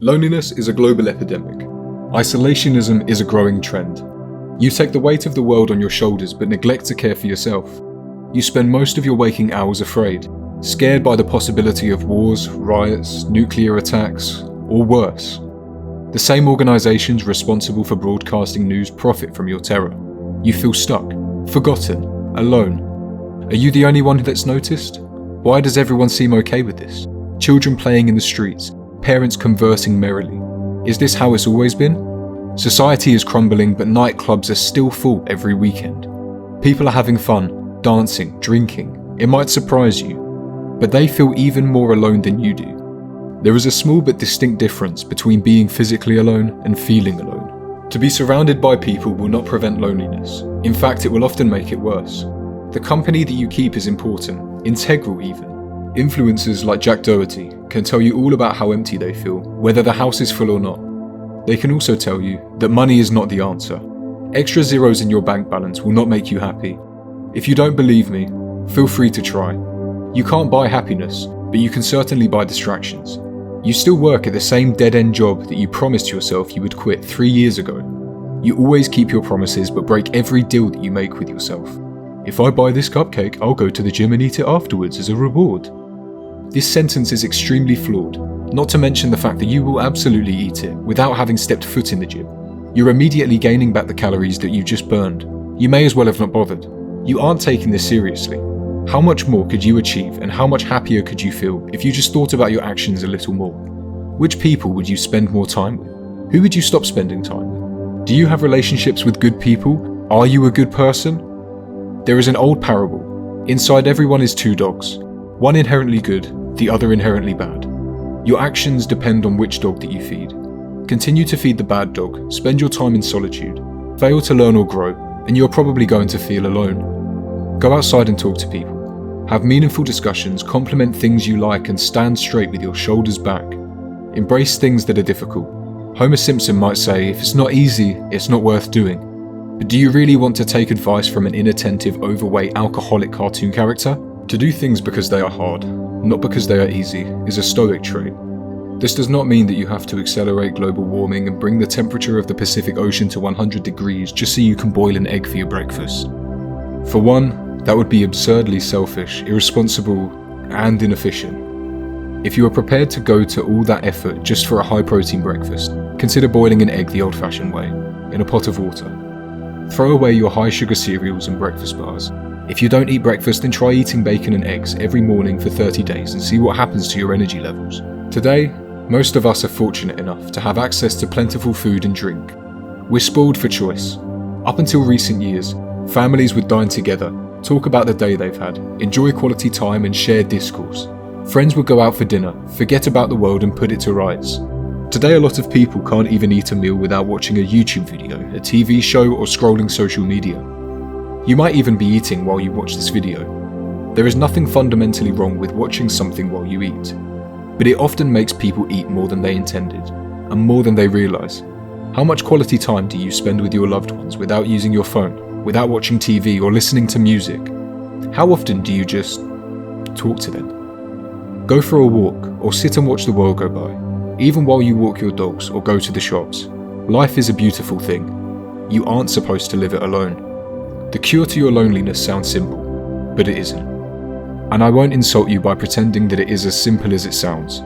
Loneliness is a global epidemic. Isolationism is a growing trend. You take the weight of the world on your shoulders but neglect to care for yourself. You spend most of your waking hours afraid, scared by the possibility of wars, riots, nuclear attacks, or worse. The same organisations responsible for broadcasting news profit from your terror. You feel stuck, forgotten, alone. Are you the only one that's noticed? Why does everyone seem okay with this? Children playing in the streets, parents conversing merrily. Is this how it's always been? Society is crumbling, but nightclubs are still full every weekend. People are having fun, dancing, drinking. It might surprise you, but they feel even more alone than you do. There is a small but distinct difference between being physically alone and feeling alone. To be surrounded by people will not prevent loneliness. In fact, it will often make it worse. The company that you keep is important, integral even. Influencers like Jack Doherty can tell you all about how empty they feel, whether the house is full or not. They can also tell you that money is not the answer. Extra zeros in your bank balance will not make you happy. If you don't believe me, feel free to try. You can't buy happiness, but you can certainly buy distractions. You still work at the same dead-end job that you promised yourself you would quit 3 years ago. You always keep your promises but break every deal that you make with yourself. If I buy this cupcake, I'll go to the gym and eat it afterwards as a reward. This sentence is extremely flawed, not to mention the fact that you will absolutely eat it without having stepped foot in the gym. You're immediately gaining back the calories that you just burned. You may as well have not bothered. You aren't taking this seriously. How much more could you achieve and how much happier could you feel if you just thought about your actions a little more? Which people would you spend more time with? Who would you stop spending time with? Do you have relationships with good people? Are you a good person? There is an old parable. Inside everyone is two dogs. One inherently good, the other inherently bad. Your actions depend on which dog that you feed. Continue to feed the bad dog, spend your time in solitude, fail to learn or grow, and you're probably going to feel alone. Go outside and talk to people. Have meaningful discussions, compliment things you like, and stand straight with your shoulders back. Embrace things that are difficult. Homer Simpson might say, if it's not easy, it's not worth doing. But do you really want to take advice from an inattentive, overweight, alcoholic cartoon character? To do things because they are hard, not because they are easy, is a stoic trait. This does not mean that you have to accelerate global warming and bring the temperature of the Pacific Ocean to 100 degrees just so you can boil an egg for your breakfast. For one, that would be absurdly selfish, irresponsible, and inefficient. If you are prepared to go to all that effort just for a high-protein breakfast, consider boiling an egg the old-fashioned way, in a pot of water. Throw away your high-sugar cereals and breakfast bars. If you don't eat breakfast, then try eating bacon and eggs every morning for 30 days and see what happens to your energy levels. Today, most of us are fortunate enough to have access to plentiful food and drink. We're spoiled for choice. Up until recent years, families would dine together, talk about the day they've had, enjoy quality time and share discourse. Friends would go out for dinner, forget about the world and put it to rights. Today, a lot of people can't even eat a meal without watching a YouTube video, a TV show, or scrolling social media. You might even be eating while you watch this video. There is nothing fundamentally wrong with watching something while you eat, but it often makes people eat more than they intended, and more than they realise. How much quality time do you spend with your loved ones without using your phone, without watching TV or listening to music? How often do you just talk to them? Go for a walk, or sit and watch the world go by, even while you walk your dogs or go to the shops. Life is a beautiful thing. You aren't supposed to live it alone. The cure to your loneliness sounds simple, but it isn't. And I won't insult you by pretending that it is as simple as it sounds.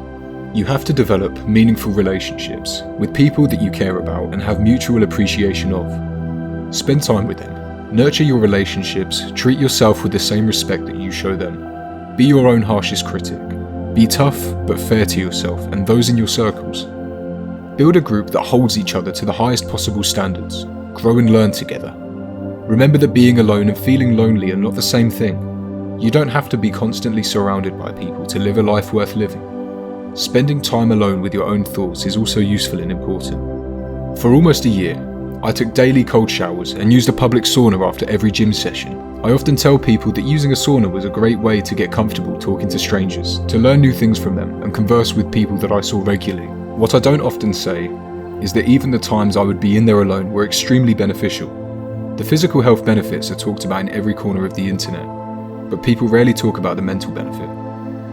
You have to develop meaningful relationships with people that you care about and have mutual appreciation of. Spend time with them. Nurture your relationships, treat yourself with the same respect that you show them. Be your own harshest critic. Be tough but fair to yourself and those in your circles. Build a group that holds each other to the highest possible standards. Grow and learn together. Remember that being alone and feeling lonely are not the same thing. You don't have to be constantly surrounded by people to live a life worth living. Spending time alone with your own thoughts is also useful and important. For almost a year, I took daily cold showers and used a public sauna after every gym session. I often tell people that using a sauna was a great way to get comfortable talking to strangers, to learn new things from them and converse with people that I saw regularly. What I don't often say is that even the times I would be in there alone were extremely beneficial. The physical health benefits are talked about in every corner of the internet, but people rarely talk about the mental benefit.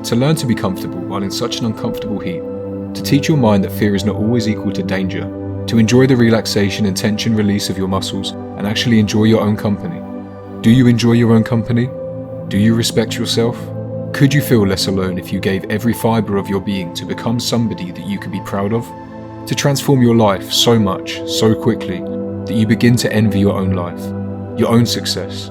To learn to be comfortable while in such an uncomfortable heat, to teach your mind that fear is not always equal to danger, to enjoy the relaxation and tension release of your muscles and actually enjoy your own company. Do you enjoy your own company? Do you respect yourself? Could you feel less alone if you gave every fibre of your being to become somebody that you could be proud of? To transform your life so much, so quickly, that you begin to envy your own life, your own success.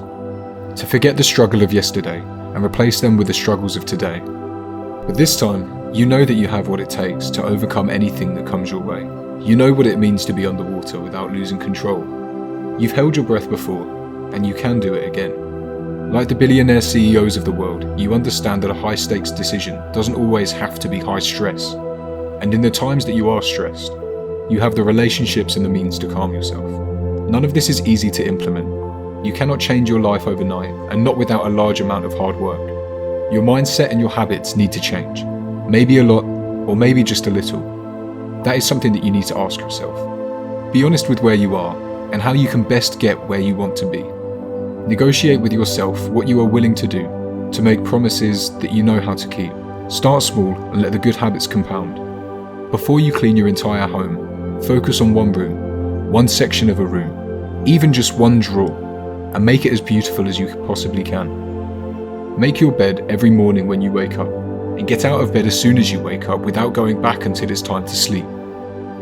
To forget the struggle of yesterday and replace them with the struggles of today. But this time, you know that you have what it takes to overcome anything that comes your way. You know what it means to be underwater without losing control. You've held your breath before, and you can do it again. Like the billionaire CEOs of the world, you understand that a high-stakes decision doesn't always have to be high stress. And in the times that you are stressed, you have the relationships and the means to calm yourself. None of this is easy to implement. You cannot change your life overnight, and not without a large amount of hard work. Your mindset and your habits need to change. Maybe a lot, or maybe just a little. That is something that you need to ask yourself. Be honest with where you are, and how you can best get where you want to be. Negotiate with yourself what you are willing to do, to make promises that you know how to keep. Start small and let the good habits compound. Before you clean your entire home, focus on one room, one section of a room, even just one drawer, and make it as beautiful as you possibly can. Make your bed every morning when you wake up, and get out of bed as soon as you wake up without going back until it's time to sleep.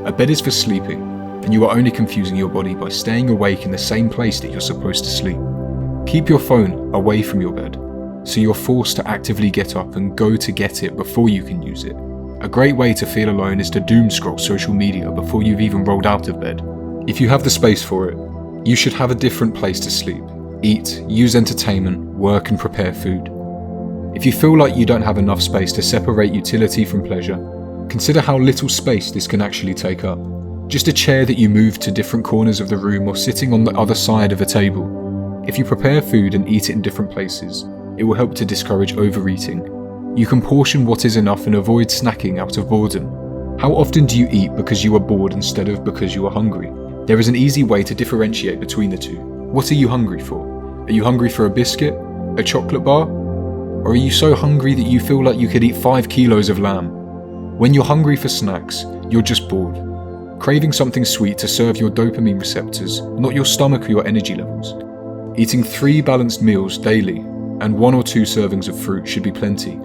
A bed is for sleeping, and you are only confusing your body by staying awake in the same place that you're supposed to sleep. Keep your phone away from your bed, so you're forced to actively get up and go to get it before you can use it. A great way to feel alone is to doom scroll social media before you've even rolled out of bed. If you have the space for it, you should have a different place to sleep, eat, use entertainment, work and prepare food. If you feel like you don't have enough space to separate utility from pleasure, consider how little space this can actually take up. Just a chair that you move to different corners of the room or sitting on the other side of a table. If you prepare food and eat it in different places, it will help to discourage overeating. You can portion what is enough and avoid snacking out of boredom. How often do you eat because you are bored instead of because you are hungry? There is an easy way to differentiate between the two. What are you hungry for? Are you hungry for a biscuit? A chocolate bar? Or are you so hungry that you feel like you could eat 5 kilos of lamb? When you're hungry for snacks, you're just bored. Craving something sweet to serve your dopamine receptors, not your stomach or your energy levels. Eating 3 balanced meals daily and 1 or 2 servings of fruit should be plenty.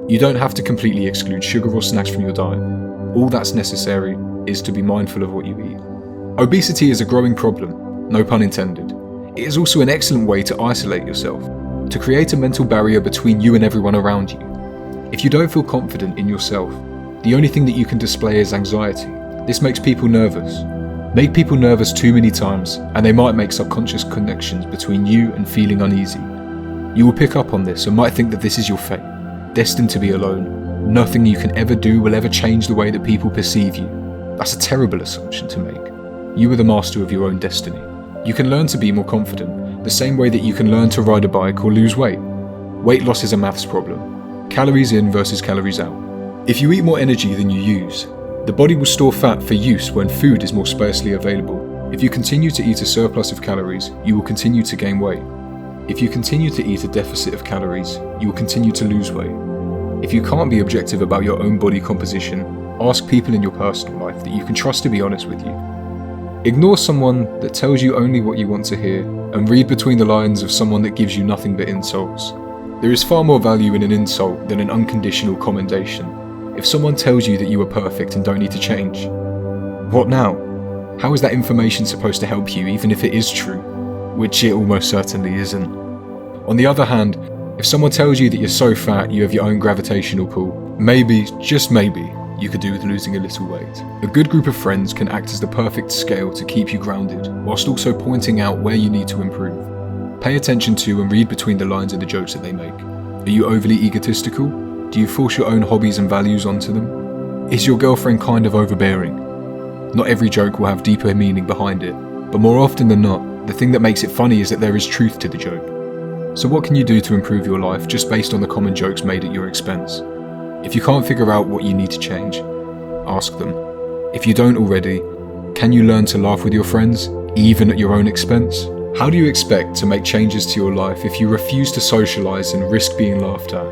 You don't have to completely exclude sugar or snacks from your diet. All that's necessary is to be mindful of what you eat. Obesity is a growing problem, no pun intended. It is also an excellent way to isolate yourself, to create a mental barrier between you and everyone around you. If you don't feel confident in yourself, the only thing that you can display is anxiety. This makes people nervous. Make people nervous too many times, and they might make subconscious connections between you and feeling uneasy. You will pick up on this and might think that this is your fate, destined to be alone. Nothing you can ever do will ever change the way that people perceive you. That's a terrible assumption to make. You are the master of your own destiny. You can learn to be more confident, the same way that you can learn to ride a bike or lose weight. Weight loss is a maths problem. Calories in versus calories out. If you eat more energy than you use, the body will store fat for use when food is more sparsely available. If you continue to eat a surplus of calories, you will continue to gain weight. If you continue to eat a deficit of calories, you will continue to lose weight. If you can't be objective about your own body composition, ask people in your personal life that you can trust to be honest with you. Ignore someone that tells you only what you want to hear, and read between the lines of someone that gives you nothing but insults. There is far more value in an insult than an unconditional commendation. If someone tells you that you are perfect and don't need to change, what now? How is that information supposed to help you, even if it is true? Which it almost certainly isn't. On the other hand, if someone tells you that you're so fat you have your own gravitational pull, maybe, just maybe, you could do with losing a little weight. A good group of friends can act as the perfect scale to keep you grounded, whilst also pointing out where you need to improve. Pay attention to and read between the lines of the jokes that they make. Are you overly egotistical? Do you force your own hobbies and values onto them? Is your girlfriend kind of overbearing? Not every joke will have deeper meaning behind it, but more often than not, the thing that makes it funny is that there is truth to the joke. So what can you do to improve your life just based on the common jokes made at your expense? If you can't figure out what you need to change, ask them. If you don't already, can you learn to laugh with your friends, even at your own expense? How do you expect to make changes to your life if you refuse to socialize and risk being laughed at?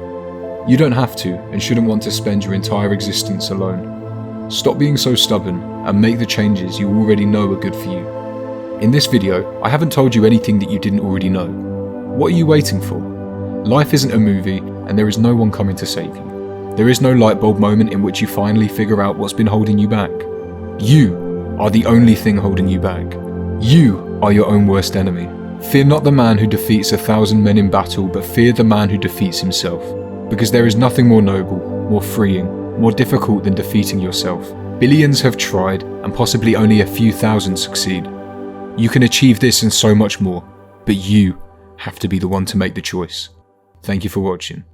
You don't have to and shouldn't want to spend your entire existence alone. Stop being so stubborn and make the changes you already know are good for you. In this video, I haven't told you anything that you didn't already know. What are you waiting for? Life isn't a movie, and there is no one coming to save you. There is no light bulb moment in which you finally figure out what's been holding you back. You are the only thing holding you back. You are your own worst enemy. Fear not the man who defeats 1,000 men in battle, but fear the man who defeats himself. Because there is nothing more noble, more freeing, more difficult than defeating yourself. Billions have tried, and possibly only a few thousand succeed. You can achieve this and so much more, but you have to be the one to make the choice. Thank you for watching.